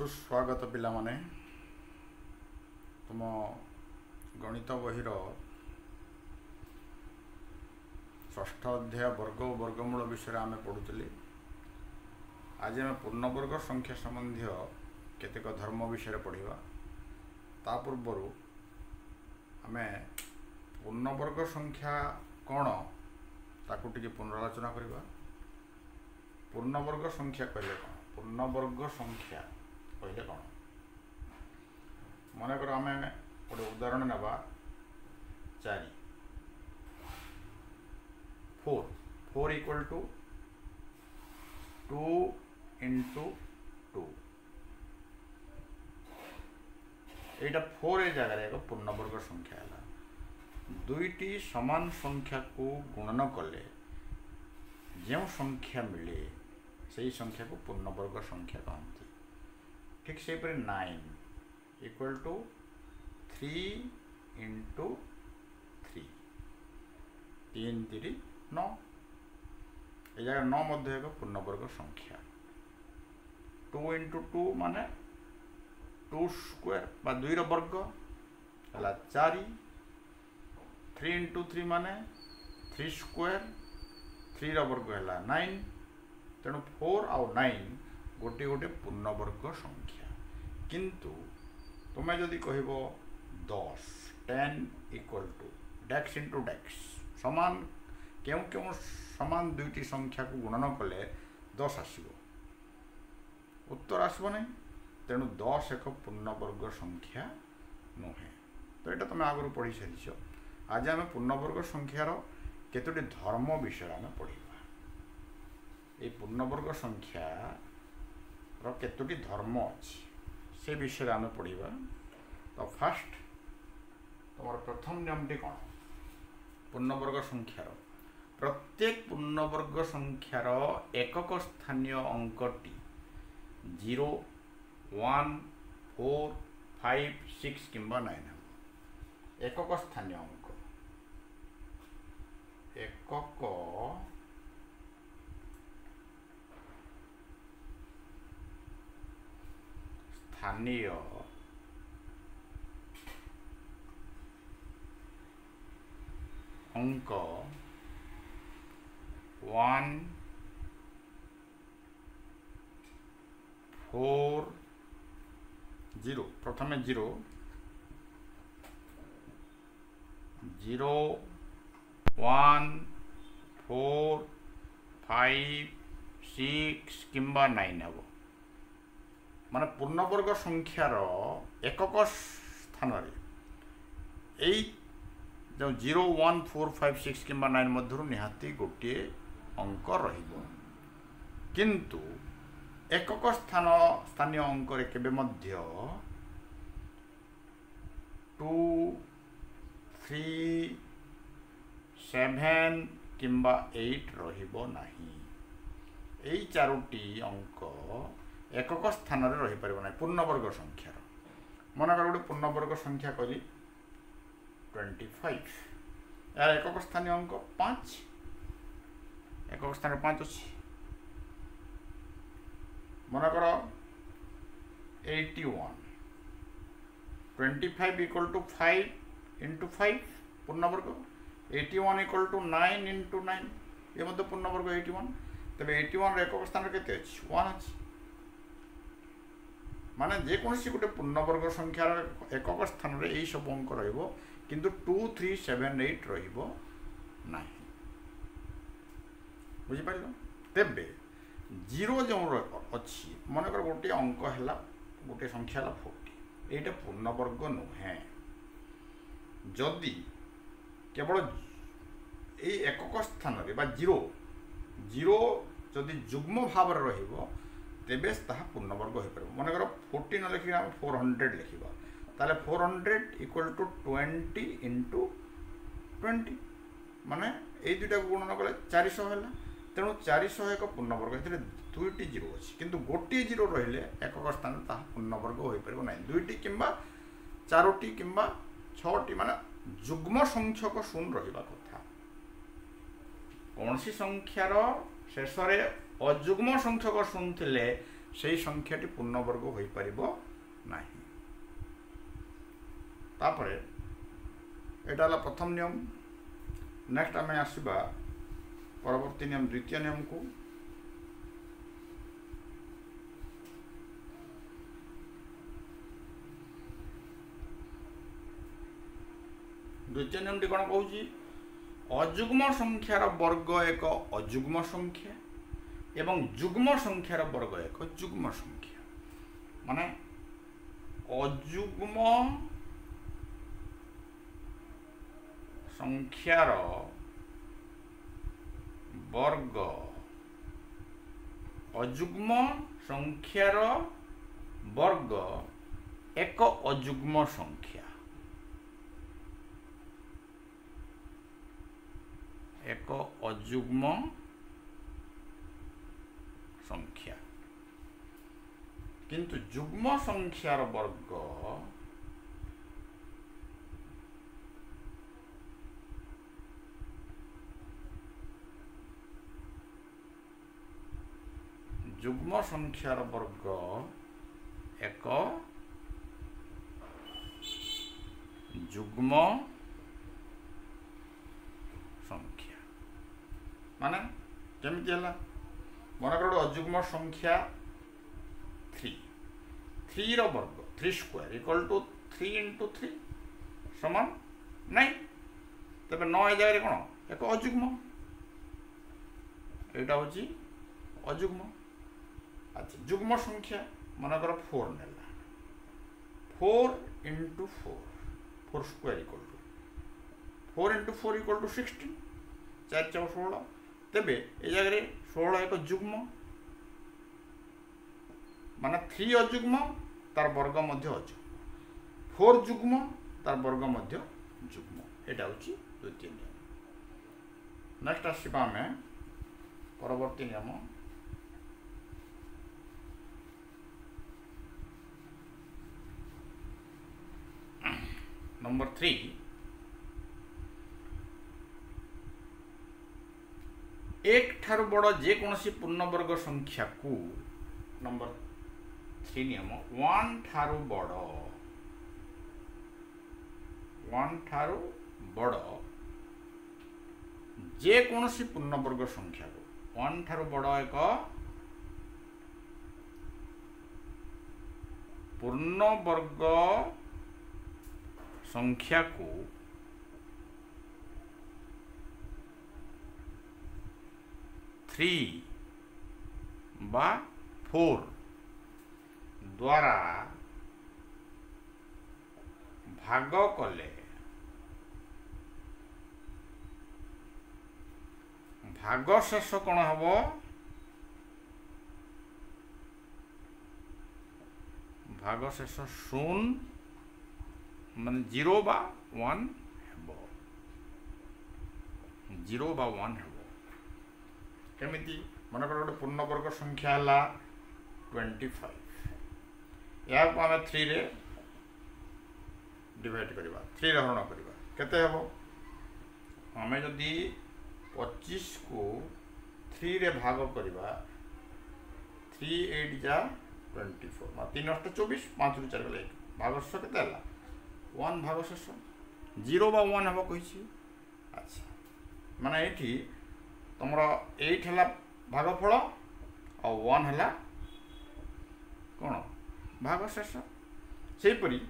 सुस्वागत पिला माने तुम गणित बहिर षष्ठ अध्याय वर्ग और वर्गमूल विषय आम पढ़ुली। आज आम पूर्णवर्ग संख्या संबंधी केतेक धर्म विषय पढ़ा। ता पूर्वर आम पूर्णवर्ग संख्या कौन ताकू टिके पुनरालोचना करवा। पूर्णवर्ग संख्या कहले कौन, पूर्णवर्ग संख्या कहले कौन। मन कर आम गोटे उदाहरण नवा 4 4 इक्वल टू 2 इंटू 2 यहाँ 4 जगह एक पूर्णवर्ग संख्या है। दुईटी समान संख्या को गुणन कले जो संख्या मिले से संख्या को पूर्णवर्ग संख्या कहते। ठीक से 9 इक्वल टू 3 इंटू 3 3 3 9 ये जगह 9 मध्य एक पूर्णवर्ग संख्या। 2 इंटू 2 माने 2 स्क्वायर बा 2 वर्ग है 4। 3 इंटू 3 माने 3 स्क्वायर 3 वर्ग है 9। तेणु 4 आउ 9 गोटे गोटे पूर्णवर्ग संख्या। किंतु तुम्हें जदि कह 10 इक्वल टू डेक्स इंटू डेक्स समान क्यों क्यों समान दुईटी संख्या को गुणन कले 10 आसो, उत्तर आसब नहीं। तेणु 10 एक पूर्णवर्ग संख्या नुहे। तो यहाँ तुम आगु पढ़ी सारी। आज आम पूर्णवर्ग संख्यार केतोटी धर्म विषय आम पढ़ा। ये पूर्णवर्ग संख्या केतोटी धर्म अच्छी से विषय आम पढ़ा। तो फास्ट तुम प्रथम नियमटी कौन, पूर्णवर्ग संख्यार प्रत्येक पूर्णवर्ग संख्यार एकक स्थानीय अंकटी 0 1 4 5 6 किंबा 9 एकक स्थानीय अंक। एकक स्थानीय अंक 1 4 0 प्रथम 0 0 1 4 5 6 किंबा 9 हे। माने पूर्णवर्ग संख्यार एकक स्थान रे जो 0 1 4 5 6 किंबा 9 मध्य निहाती गोटे अंक रहिबो। किंतु एकक स्थानीय अंक रे केबे मध्य 2 3 7 किंबा 8 रहिबो नाही। एई चारोटी अंक एकक स्थान रे रही परिबो नाही पूर्णवर्ग संख्यार। मनकर गोटे पूर्णवर्ग संख्या करी 25 यार एकक स्थानीय अंक 5 एकक स्थान 5 अच्छी। मनकर 81 25 इक्वल टू 5 इंटू 5 पूर्णवर्ग। 81 इक्वल टू 9 इंटू 9 ये मतलब पूर्णवर्ग 81। तेज 81 एकक स्थान केते अच्छी 1 अच्छी। माने जेकोसी गोटे पूर्णवर्ग संख्यार एकक स्थान रे यही सब अंक रहिबो किंतु 2 3 7 8 रहिबो नाही। बुझी पाइलो। तेबे 0 जो अच्छी मनकर गोटे अंक है गोटे संख्या है 40 एटा पूर्णवर्ग नुहे। जदि केवल ये एकक स्थान रे बा 0 जदि जुग्म भाव रहिबो तेबे ताहा पूर्णवर्ग हो पार। मनकर 40 न लिखिक आम 400 लिखा ताले 400 इक्वल टू 20 इंटू 20 माने ये दुईटा गुणन कले 400 है। तेणु 400 एक पूर्णवर्ग दुईटी 0 अच्छी किंतु गोटे 0 रहिले एकक स्थान ताहा पूर्णवर्ग हो पार ना। दुईटी किंबा 4टी किंबा 6टी माने जुग्म संख्यक शून्य रहिबा कथा। कौन सी संख्यार शेष अजुग्म संख्यक शून्य थिले से संख्याटी पूर्णवर्ग हो पारिबो नाही। तापरे एटा हला प्रथम नियम। नेक्स्ट आम आसवा परवर्ती नियम द्वितीय नियम को। द्वितीय नियम टी कौन कहूँ, अजुग्म संख्यार वर्ग एक अजुग्म संख्या एवं जुग्म संख्यार वर्ग एक जुग्म संख्या। माने अजुग्म संख्यार वर्ग अजुग्म संख्यार वर्ग एक अजुग्म संख्या, एक अजुग्म संख्या। किंतु जुग्म संख्यार वर्ग जुग्म संख्यार वर्ग एक जुग्म संख्या। माने केमिति हला, मनकर गोटे अजुग्म संख्या 3 रो वर्ग 3 स्क्वायर इक्वल टू 3 इंटू 3 समान 9। तबे 9 ए जगह कौन एक अजुग्म, एटा होची अजुग्म। अच्छा जुग्म संख्या मनकर 4 नेला, 4 into 4 square equal to 4 into 4 equal to 16, 4 4 16। तेबे ए जगह 16 एक जुग्म, माने 3 अजुग्म तार वर्ग मध्य अजुग्म, 4 जुग्म तार वर्ग मध्य जुग्म। एटा होची द्वितीय नियम। नेक्स्ट आसीबा हमें परवर्ती नियम नंबर 3। एक ठारू बड़ जेकोसी पूर्णवर्ग संख्या को नंबर 3 नियम 1 ठारू बड़ जेकोसी पूर्णवर्ग संख्या को 1 ठारू बड़ एक पूर्णवर्ग संख्या को थ्री बा 4 द्वारा भाग कले भागशेष कौन हम, भागशेष 0 माने 0 बा 1 हेबो, 0 बा 1 हेबो। केमिति मनकर गोटे पूर्णवर्ग संख्या हला 25, या को आमे 3 रे डिवाइड करबा, 3 रे हरण करबा केते हेबो। आमे जदी 25 को 3 रे भाग करबा 3 8 जा 24 मा 3 8 24 5 रु 4 गले भागशेष केते हला 1 भागशेष 0 बा 1 हेबो कहिछि। अच्छा माने एठी तुमरा 8 हला भागफल और 1 हला कोन भागशेष। सेही परी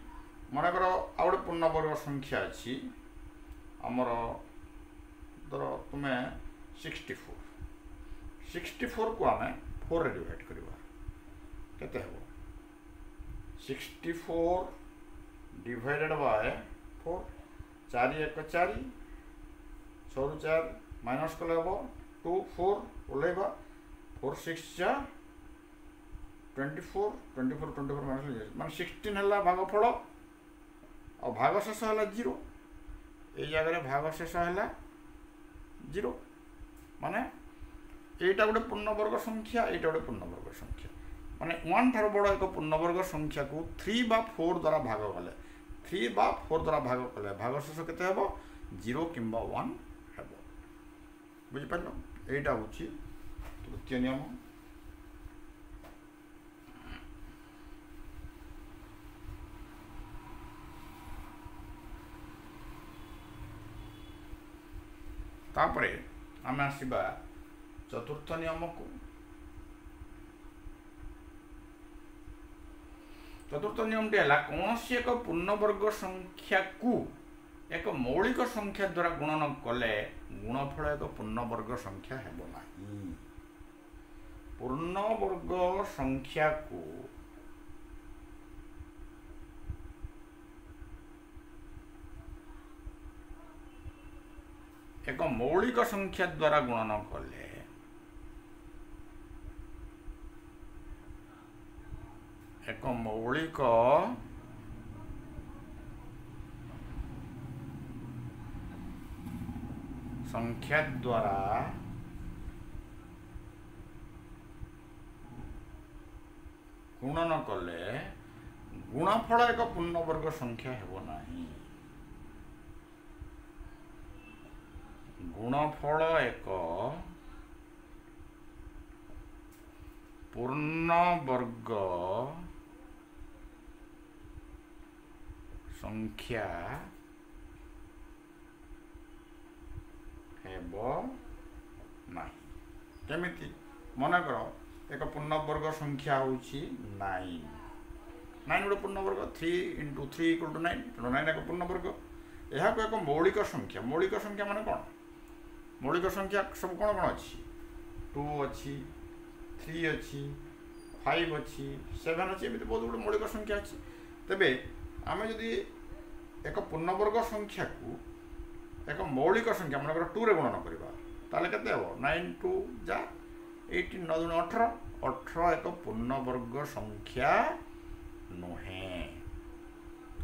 मनकर आउडे पूर्णवर्ग संख्या अछि हमर धर तुमे 64 को आमे 4 रे डिवाइड करबा केते हेबो 64 डिवाइडेड बाय 4 4 1 4 6 रु 4 माइनस कले हेबो 2 4 ओलेबा 4 6 जा 24 माइनस माने 16 हला भागफल और भागशेष हला 0। ए जगह रे भागशेष हला 0 माने एटा गोटे पूर्णवर्ग संख्या, एटा गोटे पूर्णवर्ग संख्या। माने 1 ठार बड़ एक पूर्णवर्ग संख्या को 3 बा 4 द्वारा भाग कले 3 बा 4 द्वारा भाग कले भागशेष केते हेबो 0 किंबा 1 हेबो। बुझि पारलो, एटा होची तृतीय नियम। तापरे आम आसवा चतुर्थ नियम को। चतुर्थ नियम टी है कौन सी एक पूर्णवर्ग संख्या को एक मौलिक संख्या द्वारा गुणन कले गुणफल एक पूर्णवर्ग संख्या हेब नहीं। पूर्णवर्ग संख्या को एक मौलिक संख्या द्वारा गुणन कले एक मौलिक संख्या द्वारा गुणन कले गुणफल एक पूर्णवर्ग संख्या हेब नहीं। गुणफल एक पूर्णवर्ग संख्या हेब नहीं। केमिति मन कर एक पूर्णवर्ग संख्या होची 9 गोटे पूर्णवर्ग 3 × 3 = 9 तेणु 9 एक पूर्णवर्ग। यह को एक मौलिक संख्या। मौलिक संख्या माने कौन? मौलिक संख्या सब कौन कौन अच्छी 2 अच्छी 3 अच्छी 5 अच्छी 7 अच्छी एमती बहुत गुड मौलिक संख्या अच्छी। तेबे आम जदि एक पूर्णवर्ग संख्या को एक मौलिक संख्या मन 2 रे गुणन करवा ताले केते हो 9 2 जा 18 9 2 18 18 एक पूर्णवर्ग संख्या नुहे।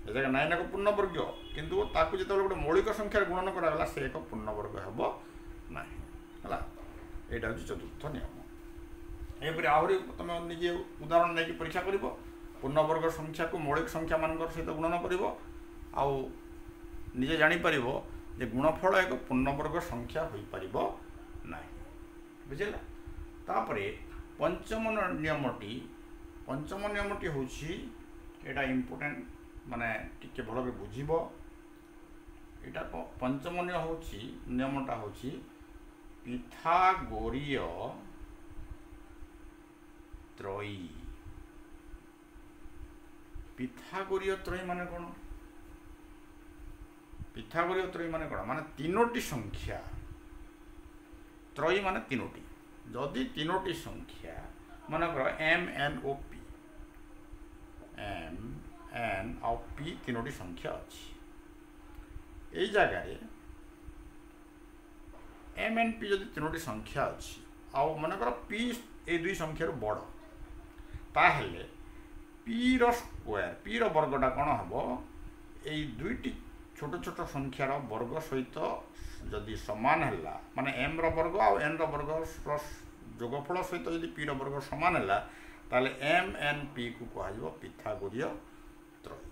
ए जगह 9 एक पूर्णवर्ग किंतु ताकू जते गोटे मौलिक संख्या गुणन करागला से एक पूर्णवर्ग हेबो नाही हला। एटा हচ্ছে चतुर्थ नियम। एपरि आहुरी तुम निजे उदाहरण नहीं परीक्षा कर पूर्णवर्ग संख्या को मौलिक संख्या मान सहित गुणन कर निजे जापर जे गुणफल एक पूर्णवर्ग संख्या हो पार ना बुझेगा। तापर पंचम नियमटी हूँ एटा इम्पोर्टेंट माने टिके भल बुझब। एटा पंचम नियमटा हूँ पिथागोरीय त्रयी। पिथागोरीय त्रयी माने कौन? पिथागोरीय त्रयी माने कौन? माने तीनोटी संख्या त्रयी माने तीनोटी। जदि तीनोटी संख्या मानकर एम एन ओ पी तीनोटी संख्या अच्छी यही जगह एम एन पी जदि तीनोटी संख्या अच्छी आउ मानकर पी ए दुई संख्यार बड़ ताहेले पी रो स्क्वायर पी रो वर्गटा कौन हम यही दुईटी छोट छोट संख्यार वर्ग सहित जदि समान है माने एम रो वर्ग आउ एन रो वर्ग जोगफल सहित जदि पी रो वर्ग समान है ताले एम एन पी को कह पिथागोरीय त्रयी।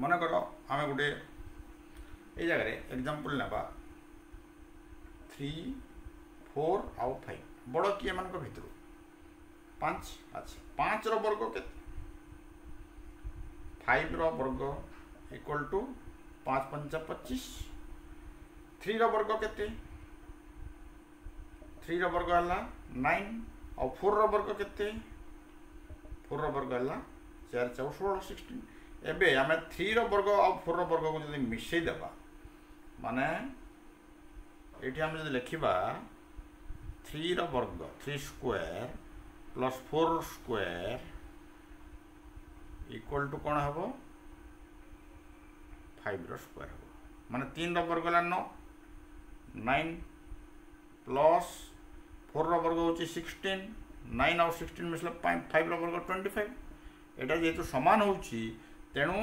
मन कर आम गोटे ये जगह एग्जांपल नेबा 3 4 आउ 5 बड़ किए मान भितर 5। अच्छा 5 रो वर्ग के 5 रो वर्ग इक्वल टू 5 5 25। 3 रो वर्ग केते 3 रो वर्ग है 9 और 4 रो वर्ग केते 4 रो वर्ग है 4 4 16 16। एबे आमे 3 रो वर्ग और 4 रो वर्ग को जदि मिसई देबा माने एठी हम जदि लिखिबा 3 रो वर्ग 3 square plus 4 square equal to कौन हम 5 रो स्क्वायर हम माने 3 रो वर्ग है 9 प्लस 4 रो वर्ग होची 16 9 और 16 मिसले 5 रो वर्ग 25। एटा जेतु समान होची तेणु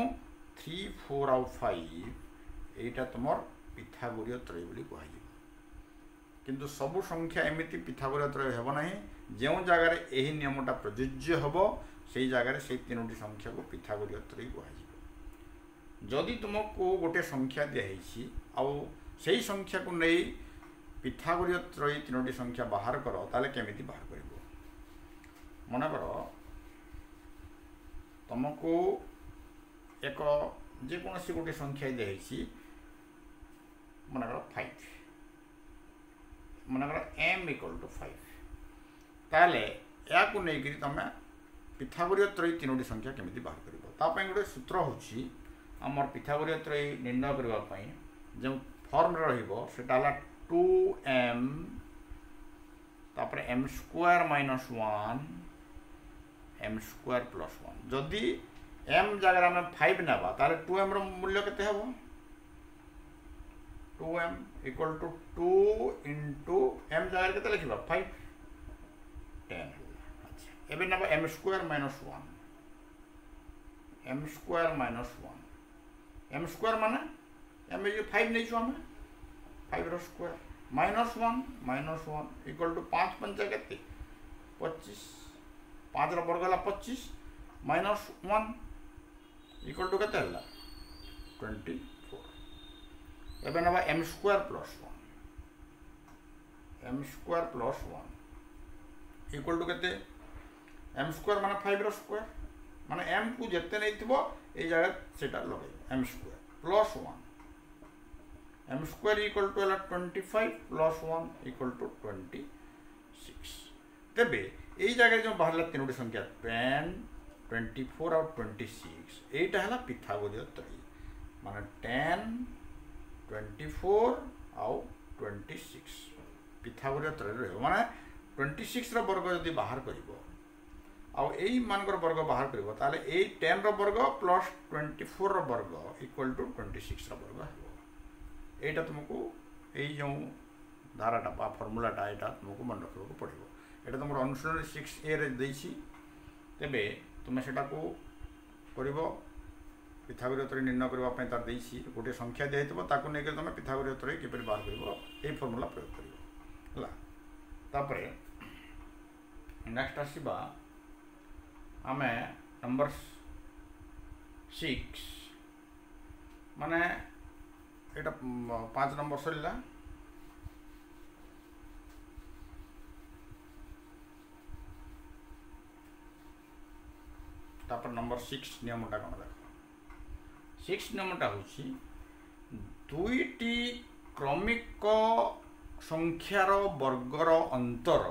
3 4 और 5 एटा तुमर पिथागोरीय त्रयी बोली कह। किंतु सबु संख्या एमिति पिथागोरीय त्रयी हेब नाही। जो जगार यही नियमटा प्रযোज्य हम से जगार से तीनोटी संख्या को पिथागोरीय त्रयी कह। जदि तुमको गोटे संख्या दिखाई आउ से संख्या को नहीं पिथागोरीय त्रयी तीनोटी संख्या बाहर कर ताले केमिति बाहर कर मन कर तुमको एक जेकोसी गोटे संख्या दिखाई मन कर 5 मनकर m इक्वल टू 5 ताले या को नहीं तुम पिथागोरीय त्रयी तीनोटी संख्या केमिति बाहर कर गोटे सूत्र होची आमर पिथागोरीय त्रयी निर्णय करने जो फॉर्म रहा 2m तापर m square minus 1 m square plus 1 जदि m जगह आम 5 ना ताले 2m मूल्य केते हेबो 2m equal to 2 into m जगह केते लिखिबा 5 10 अच्छा एबे नबा m square minus 1 m square minus 1 m square माने m ये 5 नहीं छु हम 5 रो स्क्वायर माइनस 1 इक्वल टू 5 पंचा केते 25 5 रो वर्ग हला 25 माइनस 1 इक्वल टू केते हला 24 एबे नबा m square plus 1 equal to केते m स्क्वायर माने 5 रो स्क्वायर माने m को जेते नै थिबो ए जगह सेटा लगे m square plus 1 m square equal to 25 plus 1 equal to 26 तेबे ए जगह जो बाहर तीनोटी संख्या 10 24 और 26 एटा हला पिथागोरीय त्रयी माने 10 24 और 26 पिथागोरीय त्रयी रहबो माने 26 रो वर्ग यदि बाहर करिवो आउ एई मानकर वर्ग बाहर करिवो ताले एई 10 रो वर्ग प्लस 24 रो वर्ग इक्वल टू 26 रो वर्ग हेबो एटा तुमको यही जो धाराटा बा फर्मुलाटा एटा तुमको मन रखा पड़ो एटा तुम अनुशीलन 6a रे देछि तेबे तुम सेटा को करिवो पिथागोरीय त्रयी निर्णय करबा पय तार देछि गोटे संख्या देइतबो ताको नै के तुम पिथागोरीय त्रयी किपरि बाहर करिवो ए फर्मुला प्रयोग करिवो हला तापरे नेक्स्ट आसीबा आमे नंबर 6 माने एटा 5 नंबर सरिला तापर नंबर 6 नियमटा कोन देखो 6 नियमटा होची दुईटी क्रमिक संख्यार वर्गर अंतर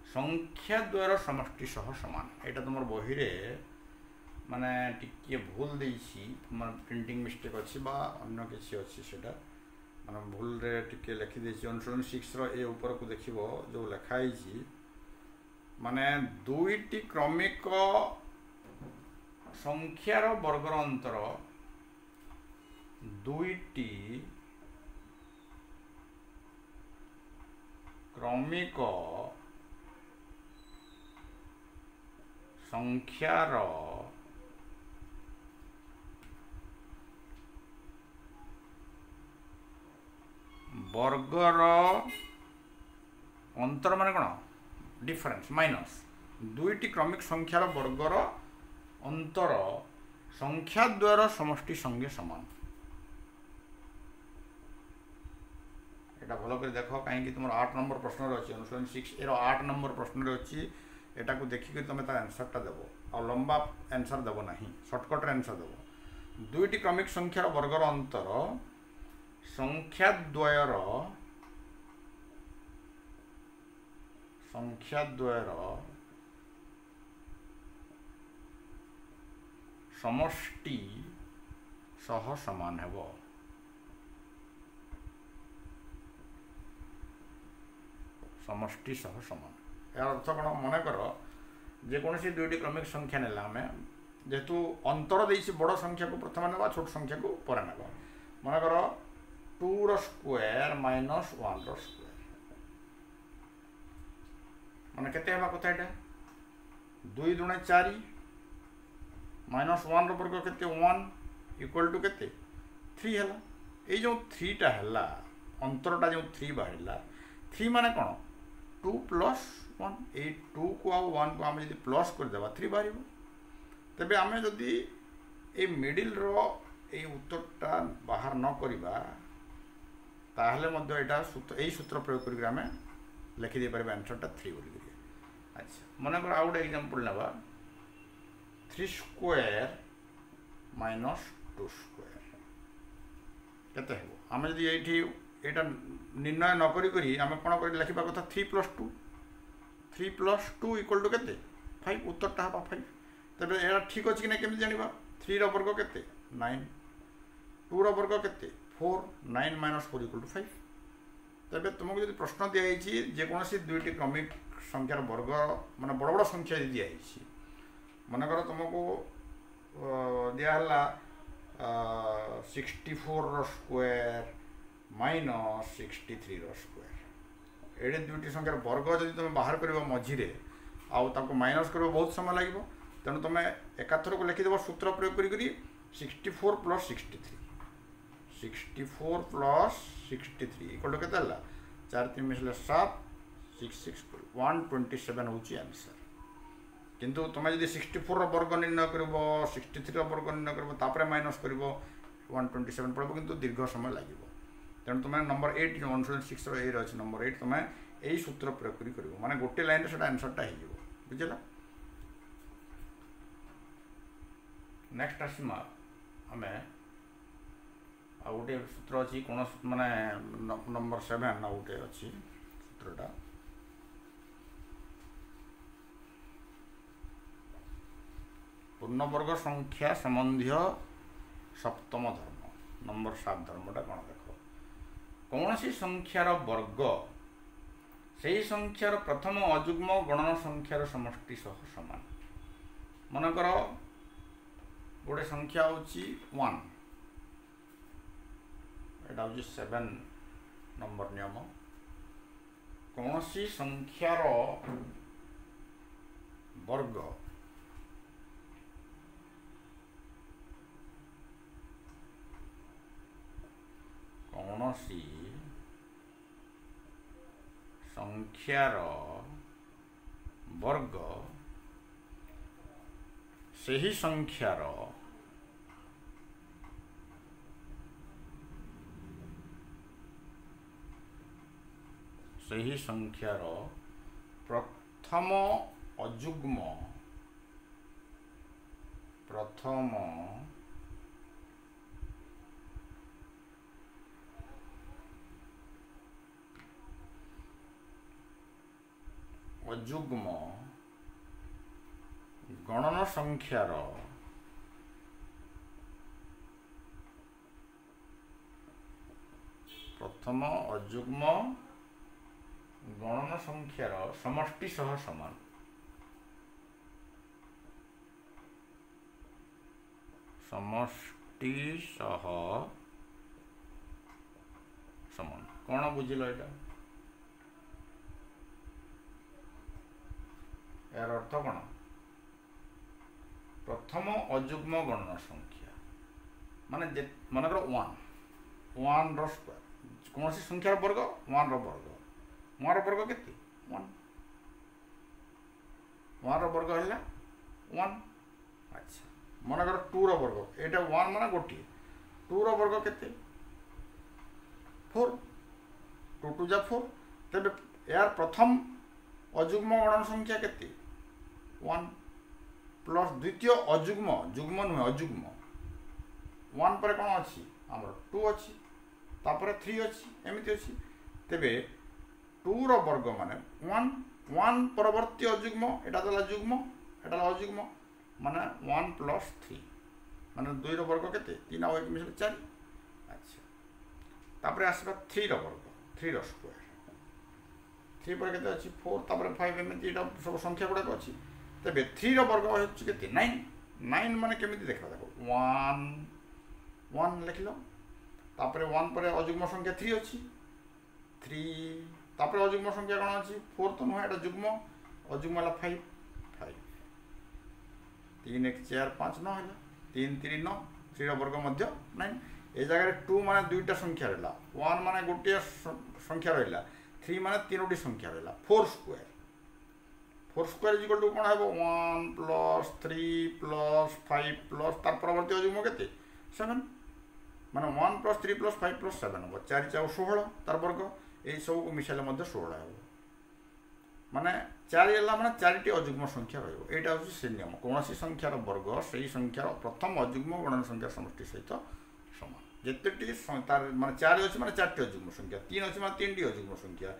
संख्या द्वारा समष्टि सह समान एटा तुमर बही रे माने टिके भूल देछि माने प्रिंटिंग मिस्टेक अछि बा अन्य किछि अछि सेटा माने भूल रे टिके लिखि देछि अनुशीलन 6 रो ए ऊपर को देखिबो जो लिखाई छी माने दुईटी क्रमिक संख्यार वर्गर अंतर दुईटी क्रमिक संख्यार वर्गर अंतर माने कौन डिफरेंस माइनस दुईटी क्रमिक संख्यार वर्गर अंतर संख्या द्वारा समष्टि संगे समान एटा भलो कर देखो कहीं तुम 8 नंबर प्रश्न अच्छी अनुशीलन 6 एर 8 नंबर प्रश्न अच्छी एटा को देखिक तुम तार आंसरटा देव आ लंबा आंसर देव ना सर्टकट आंसर देव दुईटी क्रमिक संख्यार वर्गर अंतर संख्या द्वयर समष्टि सह समान हेबो समष्टि सह समान यार अर्थ कौन मन कर जेकोसी दुईटी क्रमिक संख्या नेला आम जेहेतु अंतर देसी बड़ संख्या को प्रथम ना छोट संख्या को पर ना मन कर 2 रो स्क्वायर माइनस 1 रो स्क्वायर माने केते हेबा कथा एटा 2 दुणे 4 माइनस 1 रो वर्ग केते 1 इक्वल टू केते 3 हला ए जो 3 टा हला अंतरटा जो 3 बाहिला 3 माने कोन 2 प्लस 1 ए 2 को आ 1 को आम जदि प्लस कर देबा 3 बाहिबो तबे आमे जदि ए मिडिल रो ए उत्तरटा बाहर न करिबा ताहले मध्य एटा सूत्र एई सूत्र प्रयोग करके आमे लिखि दे परबे आंसरटा 3 बोली करिए अच्छा मन कर आउट एग्जांपल लेबा 3 स्क्वायर माइनस 2 स्क्वायर केते हेबो आमे जदि एठी एटा निर्णय न करी आम कौन कर लिखा कथा 3 + 2 3 + 2 = केते 5 उत्तरटा हाँ 5 तेज यहाँ ठीक अच्छे कि ना केमी जाना 3 वर्ग के 9 2 वर्ग के 4 9 - 4 = 5 तेज तुमको जो प्रश्न दिखाई जेकोसी दुईटी क्रमिक संख्यार वर्ग माने बड़ बड़ संख्या दिखाई मनकर तुमको दिहला 64 स्क्वायर - 63 स्क्वायर एडे दुईटी संख्यार वर्ग जब तुम बाहर कर मझीरे आउ माइनस कर बहुत समय लगे तेणु तुम एकाथर को लिखिदेव सूत्र प्रयोग करी 64 + 63 64 + 63 = के 4 3 मिसले 7 6 6 127 हूँ आंसर किंतु तुम जब 64 वर्ग निर्णय कर 63 वर्ग निर्णय कर माइनस कर 127 पड़ब किंतु दीर्घ समय लगे तेणु तुम नंबर 8 जो 106 अच्छे नंबर 8 तुम यही सूत्र प्रयोग कर माने गोटे लाइन से आंसरटा हो बुझल। नेक्स्ट आसमा आम आ गोटे सूत्र अच्छी कौन माने नंबर 7 आ गोटे अच्छी सूत्रटा पूर्णवर्ग संख्या संबंधी सप्तम धर्म नंबर 7 धर्मटा कौन देख कौन सी संख्यार वर्ग से ही संख्यार प्रथम अजुग्म गणन संख्यार समष्टि सह समान मनकर गोटे संख्या हूँ 1 एटा हूँ 7 नंबर नियम कौन सी संख्यार वर्ग कौन सी संख्यार वर्ग से ही संख्यार प्रथम अजुग्म गणन संख्यार प्रथम अजुग्म गणन संख्यार समष्टि सह समान कौन बुझिल एटा यार अर्थ कौन प्रथम अजुग्म गणन संख्या माने मनकर 1 स्क्वायर कौन सी संख्यार वर्ग 1 वर्ग केते 1 वर्ग है 1 अच्छा मनकर 2 वर्ग एटा 1 माने गोटे 2 वर्ग केते 4 2 2 जा 4 तेबे यार प्रथम अजुग्म गणन संख्या केते 1 प्लस द्वितीय अजुग्म जुग्म नुहे अजुग्म 1 पर कौन अच्छी आमर 2 अच्छी तापर 3 अच्छी एमती अच्छी तेबे 2 वर्ग माने 1 परवर्ती अजुग्म एटा दला जुग्म एटा अजुग्म माने 1 + 3 माने 2 वर्ग केते 3 आ 1 मिसले 4 अच्छा तापर आसबा 3 वर्ग 3 स्क्वायर 3 पर केते अच्छी 4 तापर 5 एमती एटा सब संख्या गुड़ाक अच्छी तेबे 3 वर्ग होछि केते 9 माने केमिति देखा देखो 1 लिखलो तापर 1 पर अजुग्म संख्या 3 अच्छी 3 तापर अजुग्म संख्या कौन अच्छी 4 तो नुहे एटा जुग्म अजुग्म है 5 3 1 4 5 9 है 3 3 9 3 वर्ग मध्य 9 ए जगह 2 माने दुईटा संख्या रहा 1 माने गोटे संख्या रहा 3 माने तीनोटी संख्या रहा 4 स्क्वायर 4 स्क्वायर इक्वल टू कौन है 1 + 3 + 5 प्लस तार परवर्ती अजुग्म केते 7 माने 1 + 3 + 5 + 7 हम 4 4 16 तार वर्ग यही सब को मिसाइले 16 हो माने 4 है माने 4टी अजुग्म संख्या रहा हूँ से नियम कौन सी संख्यार वर्ग से ही संख्यार प्रथम अजुग्म गणन संख्या समष्टि सहित समान। जितेटी तार मान 4 अच्छी माने 4टी अजुग्म संख्या, 3 अच्छी माने 3टी अजुग्म संख्या,